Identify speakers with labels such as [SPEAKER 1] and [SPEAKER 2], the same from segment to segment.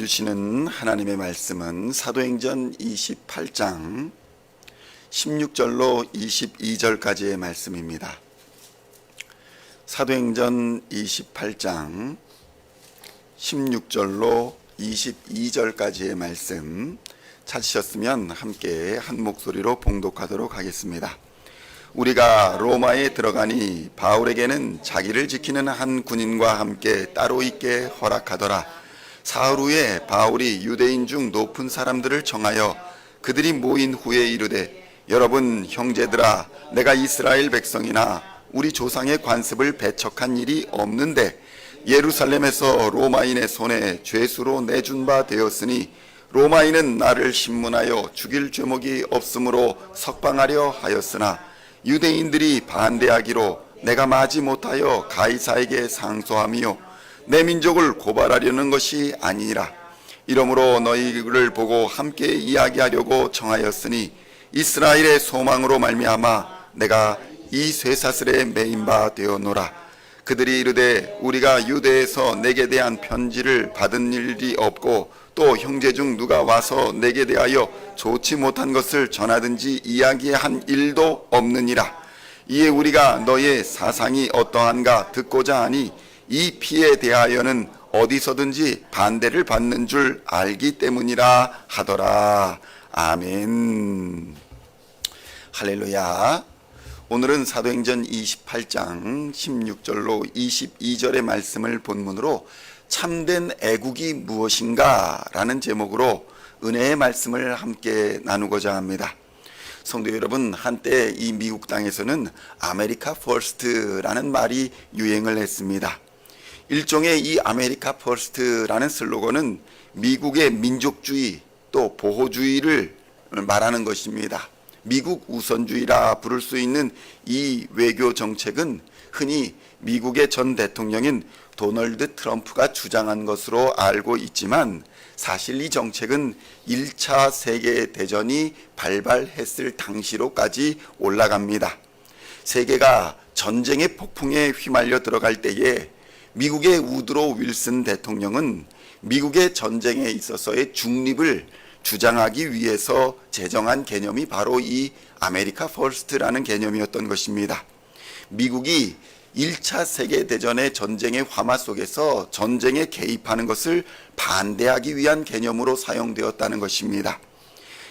[SPEAKER 1] 주시는 하나님의 말씀은 사도행전 28장 16절로 22절까지의 말씀입니다. 사도행전 28장 16절로 22절까지의 말씀 찾으셨으면 함께 한 목소리로 봉독하도록 하겠습니다. 우리가 로마에 들어가니 바울에게는 자기를 지키는 한 군인과 함께 따로 있게 허락하더라. 사흘 후에 바울이 유대인 중 높은 사람들을 청하여 그들이 모인 후에 이르되, 여러분 형제들아, 내가 이스라엘 백성이나 우리 조상의 관습을 배척한 일이 없는데 예루살렘에서 로마인의 손에 죄수로 내준 바 되었으니 로마인은 나를 신문하여 죽일 죄목이 없으므로 석방하려 하였으나 유대인들이 반대하기로 내가 마지 못하여 가이사에게 상소하며 내 민족을 고발하려는 것이 아니니라. 이러므로 너희를 보고 함께 이야기하려고 청하였으니 이스라엘의 소망으로 말미암아 내가 이 쇠사슬에 매인 바 되었노라. 그들이 이르되, 우리가 유대에서 내게 대한 편지를 받은 일이 없고 또 형제 중 누가 와서 내게 대하여 좋지 못한 것을 전하든지 이야기한 일도 없느니라. 이에 우리가 너의 사상이 어떠한가 듣고자 하니 이 피에 대하여는 어디서든지 반대를 받는 줄 알기 때문이라 하더라. 아멘. 할렐루야. 오늘은 사도행전 28장 16절로 22절의 말씀을 본문으로 참된 애국이 무엇인가 라는 제목으로 은혜의 말씀을 함께 나누고자 합니다. 성도 여러분, 한때 이 미국 땅에서는 아메리카 퍼스트라는 말이 유행을 했습니다. 일종의 이 아메리카 퍼스트라는 슬로건은 미국의 민족주의 또 보호주의를 말하는 것입니다. 미국 우선주의라 부를 수 있는 이 외교 정책은 흔히 미국의 전 대통령인 도널드 트럼프가 주장한 것으로 알고 있지만, 사실 이 정책은 1차 세계대전이 발발했을 당시로까지 올라갑니다. 세계가 전쟁의 폭풍에 휘말려 들어갈 때에 미국의 우드로 윌슨 대통령은 미국의 전쟁에 있어서의 중립을 주장하기 위해서 제정한 개념이 바로 이 아메리카 퍼스트라는 개념이었던 것입니다. 미국이 1차 세계대전의 전쟁의 화마 속에서 전쟁에 개입하는 것을 반대하기 위한 개념으로 사용되었다는 것입니다.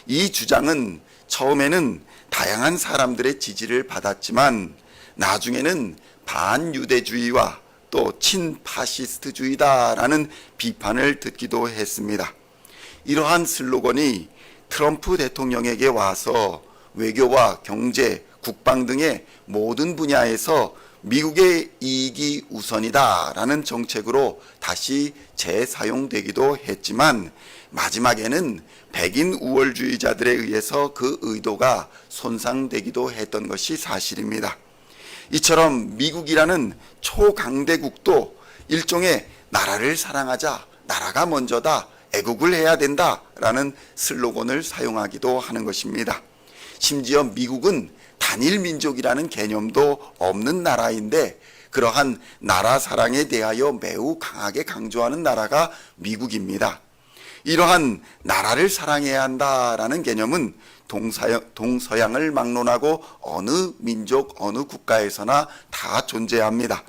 [SPEAKER 1] 이 주장은 처음에는 다양한 사람들의 지지를 받았지만 나중에는 반유대주의와 또 친파시스트주의다라는 비판을 듣기도 했습니다. 이러한 슬로건이 트럼프 대통령에게 와서 외교와 경제, 국방 등의 모든 분야에서 미국의 이익이 우선이다라는 정책으로 다시 재사용되기도 했지만, 마지막에는 백인 우월주의자들에 의해서 그 의도가 손상되기도 했던 것이 사실입니다. 이처럼 미국이라는 초강대국도 일종의 나라를 사랑하자, 나라가 먼저다, 애국을 해야 된다라는 슬로건을 사용하기도 하는 것입니다. 심지어 미국은 단일 민족이라는 개념도 없는 나라인데 그러한 나라 사랑에 대하여 매우 강하게 강조하는 나라가 미국입니다. 이러한 나라를 사랑해야 한다라는 개념은 동서양을 막론하고 어느 민족, 어느 국가에서나 다 존재합니다.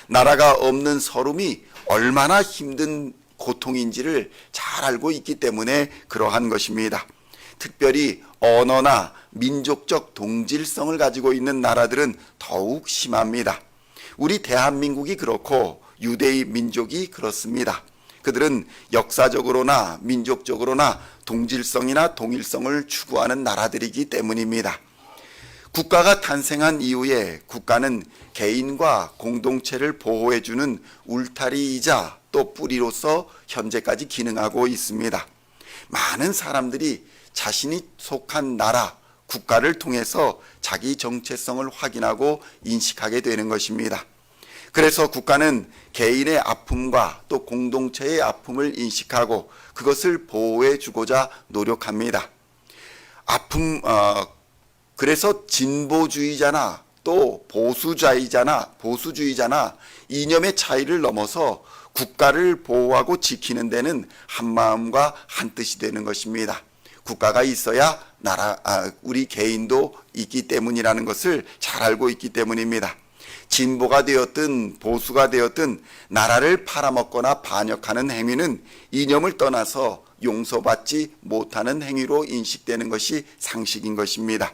[SPEAKER 1] 나라가 없는 서름이 얼마나 힘든 고통인지를 잘 알고 있기 때문에 그러한 것입니다. 특별히 언어나 민족적 동질성을 가지고 있는 나라들은 더욱 심합니다. 우리 대한민국이 그렇고 유대인 민족이 그렇습니다. 그들은 역사적으로나 민족적으로나 동질성이나 동일성을 추구하는 나라들이기 때문입니다. 국가가 탄생한 이후에 국가는 개인과 공동체를 보호해주는 울타리이자 또 뿌리로서 현재까지 기능하고 있습니다. 많은 사람들이 자신이 속한 나라, 국가를 통해서 자기 정체성을 확인하고 인식하게 되는 것입니다. 그래서 국가는 개인의 아픔과 또 공동체의 아픔을 인식하고 그것을 보호해 주고자 노력합니다. 그래서 진보주의자나 또 보수주의자나 이념의 차이를 넘어서 국가를 보호하고 지키는 데는 한마음과 한뜻이 되는 것입니다. 국가가 있어야 우리 개인도 있기 때문이라는 것을 잘 알고 있기 때문입니다. 진보가 되었든 보수가 되었든 나라를 팔아먹거나 반역하는 행위는 이념을 떠나서 용서받지 못하는 행위로 인식되는 것이 상식인 것입니다.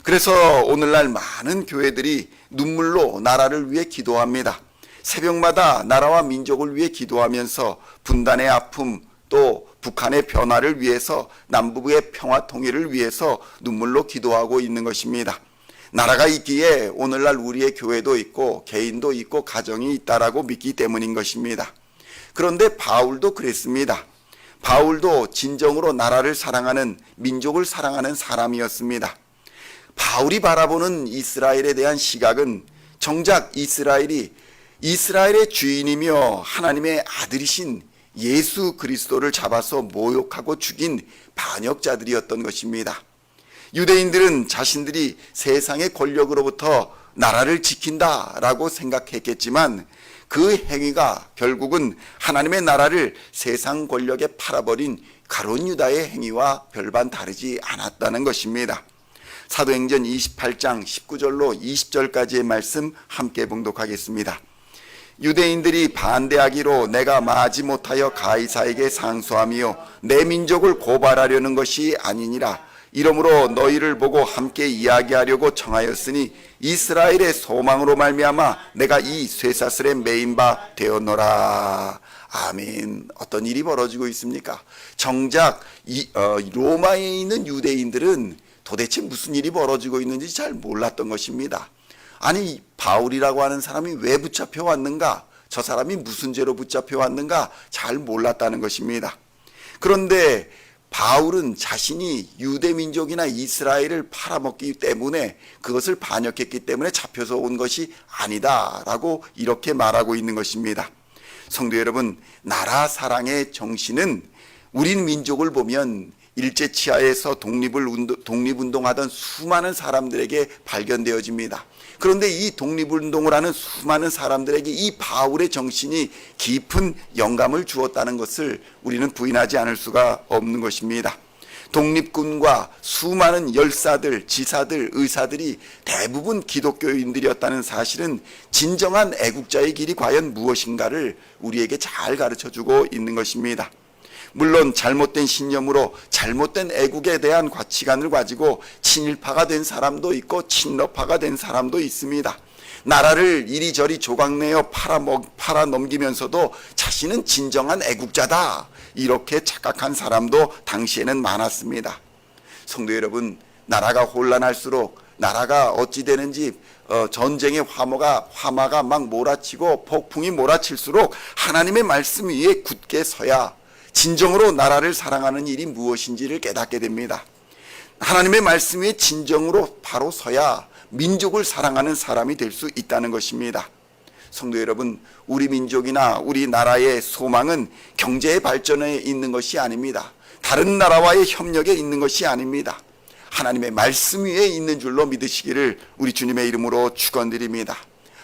[SPEAKER 1] 그래서 오늘날 많은 교회들이 눈물로 나라를 위해 기도합니다. 새벽마다 나라와 민족을 위해 기도하면서 분단의 아픔, 또 북한의 변화를 위해서, 남북의 평화 통일을 위해서 눈물로 기도하고 있는 것입니다. 나라가 있기에 오늘날 우리의 교회도 있고 개인도 있고 가정이 있다라고 믿기 때문인 것입니다. 그런데 바울도 그랬습니다. 바울도 진정으로 나라를 사랑하는, 민족을 사랑하는 사람이었습니다. 바울이 바라보는 이스라엘에 대한 시각은 정작 이스라엘이 이스라엘의 주인이며 하나님의 아들이신 예수 그리스도를 잡아서 모욕하고 죽인 반역자들이었던 것입니다. 유대인들은 자신들이 세상의 권력으로부터 나라를 지킨다라고 생각했겠지만 그 행위가 결국은 하나님의 나라를 세상 권력에 팔아버린 가룟 유다의 행위와 별반 다르지 않았다는 것입니다. 사도행전 28장 19절로 20절까지의 말씀 함께 봉독하겠습니다. 유대인들이 반대하기로 내가 마지 못하여 가이사에게 상소하며 내 민족을 고발하려는 것이 아니니라. 이러므로 너희를 보고 함께 이야기하려고 청하였으니 이스라엘의 소망으로 말미암아 내가 이 쇠사슬에 매인 바 되었노라. 아멘. 어떤 일이 벌어지고 있습니까? 정작 로마에 있는 유대인들은 도대체 무슨 일이 벌어지고 있는지 잘 몰랐던 것입니다. 아니, 바울이라고 하는 사람이 왜 붙잡혀 왔는가? 저 사람이 무슨 죄로 붙잡혀 왔는가? 잘 몰랐다는 것입니다. 그런데 바울은 자신이 유대민족이나 이스라엘을 팔아먹기 때문에, 그것을 반역했기 때문에 잡혀서 온 것이 아니다라고 이렇게 말하고 있는 것입니다. 성도 여러분, 나라 사랑의 정신은 우린 민족을 보면 일제치하에서 독립운동하던 수많은 사람들에게 발견되어집니다. 그런데 이 독립운동을 하는 수많은 사람들에게 이 바울의 정신이 깊은 영감을 주었다는 것을 우리는 부인하지 않을 수가 없는 것입니다. 독립군과 수많은 열사들, 지사들, 의사들이 대부분 기독교인들이었다는 사실은 진정한 애국자의 길이 과연 무엇인가를 우리에게 잘 가르쳐주고 있는 것입니다. 물론 잘못된 신념으로 잘못된 애국에 대한 가치관을 가지고 친일파가 된 사람도 있고 친러파가 된 사람도 있습니다. 나라를 이리저리 조각내어 팔아넘기면서도 자신은 진정한 애국자다, 이렇게 착각한 사람도 당시에는 많았습니다. 성도 여러분, 나라가 혼란할수록, 나라가 어찌 되는지 전쟁의 화마가 막 몰아치고 폭풍이 몰아칠수록 하나님의 말씀 위에 굳게 서야 진정으로 나라를 사랑하는 일이 무엇인지를 깨닫게 됩니다. 하나님의 말씀 위에 진정으로 바로 서야 민족을 사랑하는 사람이 될 수 있다는 것입니다. 성도 여러분, 우리 민족이나 우리 나라의 소망은 경제의 발전에 있는 것이 아닙니다. 다른 나라와의 협력에 있는 것이 아닙니다. 하나님의 말씀 위에 있는 줄로 믿으시기를 우리 주님의 이름으로 축원드립니다.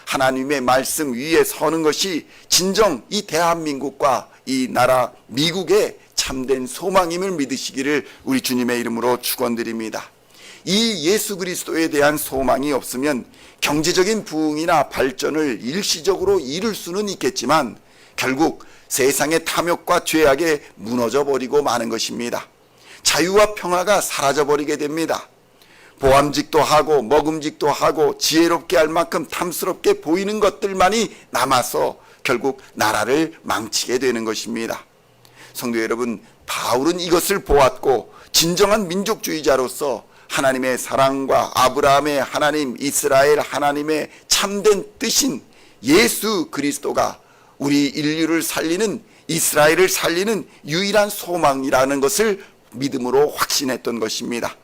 [SPEAKER 1] 하나님의 말씀 위에 서는 것이 진정 이 대한민국과 이 나라 미국의 참된 소망임을 믿으시기를 우리 주님의 이름으로 축원드립니다. 이 예수 그리스도에 대한 소망이 없으면 경제적인 부흥이나 발전을 일시적으로 이룰 수는 있겠지만 결국 세상의 탐욕과 죄악에 무너져 버리고 마는 것입니다. 자유와 평화가 사라져 버리게 됩니다. 보암직도 하고 먹음직도 하고 지혜롭게 할 만큼 탐스럽게 보이는 것들만이 남아서 결국 나라를 망치게 되는 것입니다. 성도 여러분, 바울은 이것을 보았고 진정한 민족주의자로서 하나님의 사랑과 아브라함의 하나님, 이스라엘 하나님의 참된 뜻인 예수 그리스도가 우리 인류를 살리는, 이스라엘을 살리는 유일한 소망이라는 것을 믿음으로 확신했던 것입니다.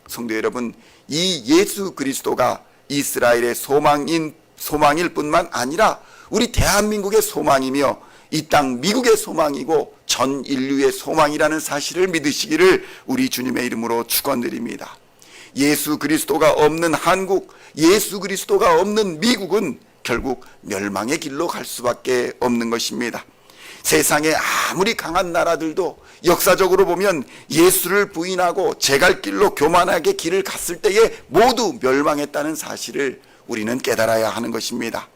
[SPEAKER 1] 성도 여러분, 이 예수 그리스도가 이스라엘의 소망일 뿐만 아니라 우리 대한민국의 소망이며 이 땅 미국의 소망이고 전 인류의 소망이라는 사실을 믿으시기를 우리 주님의 이름으로 축원드립니다. 예수 그리스도가 없는 한국, 예수 그리스도가 없는 미국은 결국 멸망의 길로 갈 수밖에 없는 것입니다. 세상에 아무리 강한 나라들도 역사적으로 보면 예수를 부인하고 제 갈 길로 교만하게 길을 갔을 때에 모두 멸망했다는 사실을 우리는 깨달아야 하는 것입니다.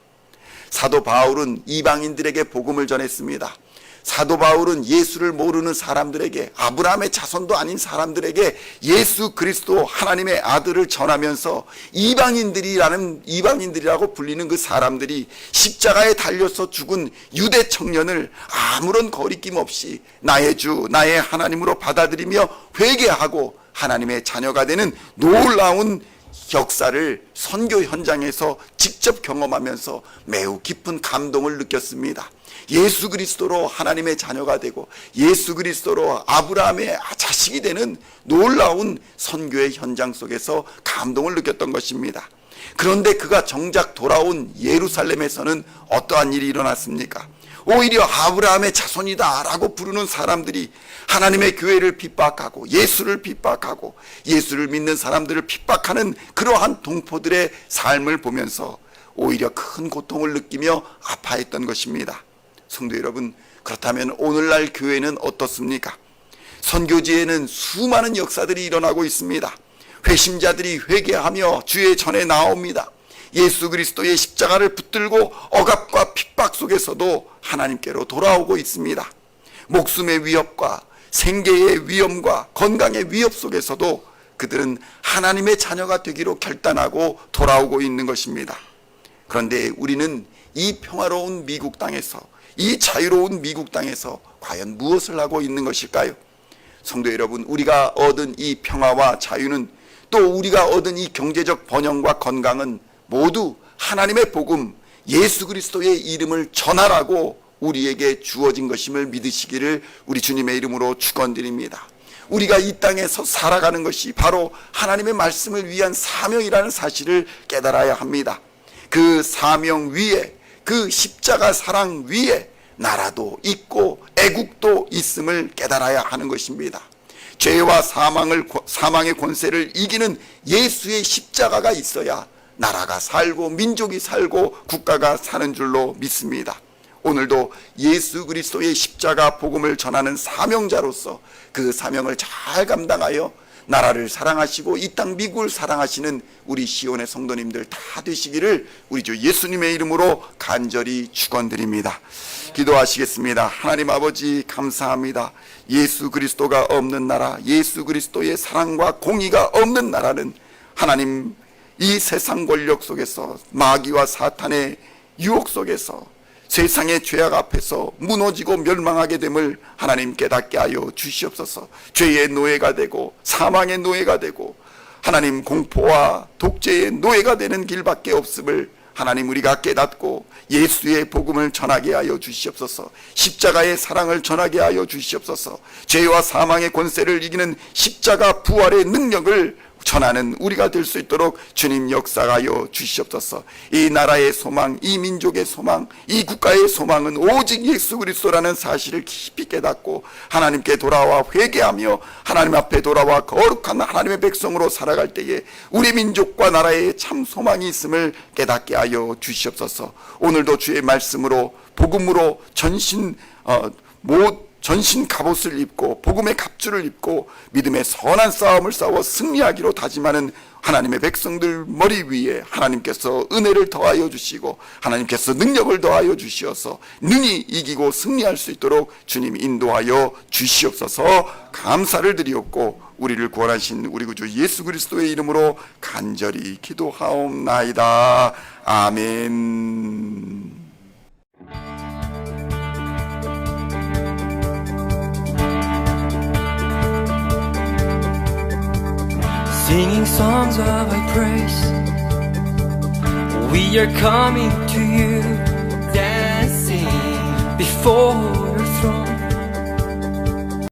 [SPEAKER 1] 사도 바울은 이방인들에게 복음을 전했습니다. 사도 바울은 예수를 모르는 사람들에게, 아브라함의 자손도 아닌 사람들에게 예수 그리스도 하나님의 아들을 전하면서 이방인들이라고 불리는 그 사람들이 십자가에 달려서 죽은 유대 청년을 아무런 거리낌 없이 나의 주 나의 하나님으로 받아들이며 회개하고 하나님의 자녀가 되는 놀라운 역사를 선교 현장에서 직접 경험하면서 매우 깊은 감동을 느꼈습니다. 예수 그리스도로 하나님의 자녀가 되고 예수 그리스도로 아브라함의 자식이 되는 놀라운 선교의 현장 속에서 감동을 느꼈던 것입니다. 그런데 그가 정작 돌아온 예루살렘에서는 어떠한 일이 일어났습니까? 오히려 아브라함의 자손이다 라고 부르는 사람들이 하나님의 교회를 핍박하고 예수를 핍박하고 예수를 믿는 사람들을 핍박하는 그러한 동포들의 삶을 보면서 오히려 큰 고통을 느끼며 아파했던 것입니다. 성도 여러분, 그렇다면 오늘날 교회는 어떻습니까? 선교지에는 수많은 역사들이 일어나고 있습니다. 회심자들이 회개하며 주의 전에 나옵니다. 예수 그리스도의 십자가를 붙들고 억압과 핍박 속에서도 하나님께로 돌아오고 있습니다. 목숨의 위협과 생계의 위험과 건강의 위협 속에서도 그들은 하나님의 자녀가 되기로 결단하고 돌아오고 있는 것입니다. 그런데 우리는 이 평화로운 미국 땅에서, 이 자유로운 미국 땅에서 과연 무엇을 하고 있는 것일까요? 성도 여러분, 우리가 얻은 이 평화와 자유는, 또 우리가 얻은 이 경제적 번영과 건강은 모두 하나님의 복음, 예수 그리스도의 이름을 전하라고 우리에게 주어진 것임을 믿으시기를 우리 주님의 이름으로 축원드립니다. 우리가 이 땅에서 살아가는 것이 바로 하나님의 말씀을 위한 사명이라는 사실을 깨달아야 합니다. 그 사명 위에, 그 십자가 사랑 위에 나라도 있고 애국도 있음을 깨달아야 하는 것입니다. 죄와 사망의 권세를 이기는 예수의 십자가가 있어야 나라가 살고 민족이 살고 국가가 사는 줄로 믿습니다. 오늘도 예수 그리스도의 십자가 복음을 전하는 사명자로서 그 사명을 잘 감당하여 나라를 사랑하시고 이 땅 미국을 사랑하시는 우리 시온의 성도님들 다 되시기를 우리 주 예수님의 이름으로 간절히 축원드립니다. 기도하시겠습니다. 하나님 아버지, 감사합니다. 예수 그리스도가 없는 나라, 예수 그리스도의 사랑과 공의가 없는 나라는 하나님, 이 세상 권력 속에서, 마귀와 사탄의 유혹 속에서 세상의 죄악 앞에서 무너지고 멸망하게 됨을 하나님 깨닫게 하여 주시옵소서. 죄의 노예가 되고 사망의 노예가 되고 하나님 공포와 독재의 노예가 되는 길밖에 없음을 하나님 우리가 깨닫고 예수의 복음을 전하게 하여 주시옵소서. 십자가의 사랑을 전하게 하여 주시옵소서. 죄와 사망의 권세를 이기는 십자가 부활의 능력을 전하는 우리가 될 수 있도록 주님 역사하여 주시옵소서. 이 나라의 소망, 이 민족의 소망, 이 국가의 소망은 오직 예수 그리스도라는 사실을 깊이 깨닫고 하나님께 돌아와 회개하며 하나님 앞에 돌아와 거룩한 하나님의 백성으로 살아갈 때에 우리 민족과 나라에 참 소망이 있음을 깨닫게 하여 주시옵소서. 오늘도 주의 말씀으로 복음으로 전신 갑옷을 입고 복음의 갑주를 입고 믿음의 선한 싸움을 싸워 승리하기로 다짐하는 하나님의 백성들 머리 위에 하나님께서 은혜를 더하여 주시고 하나님께서 능력을 더하여 주시어서 능히 이기고 승리할 수 있도록 주님 인도하여 주시옵소서. 감사를 드리옵고 우리를 구원하신 우리 구주 예수 그리스도의 이름으로 간절히 기도하옵나이다. 아멘.
[SPEAKER 2] Singing songs of thy praise, we are coming to you, dancing before your throne.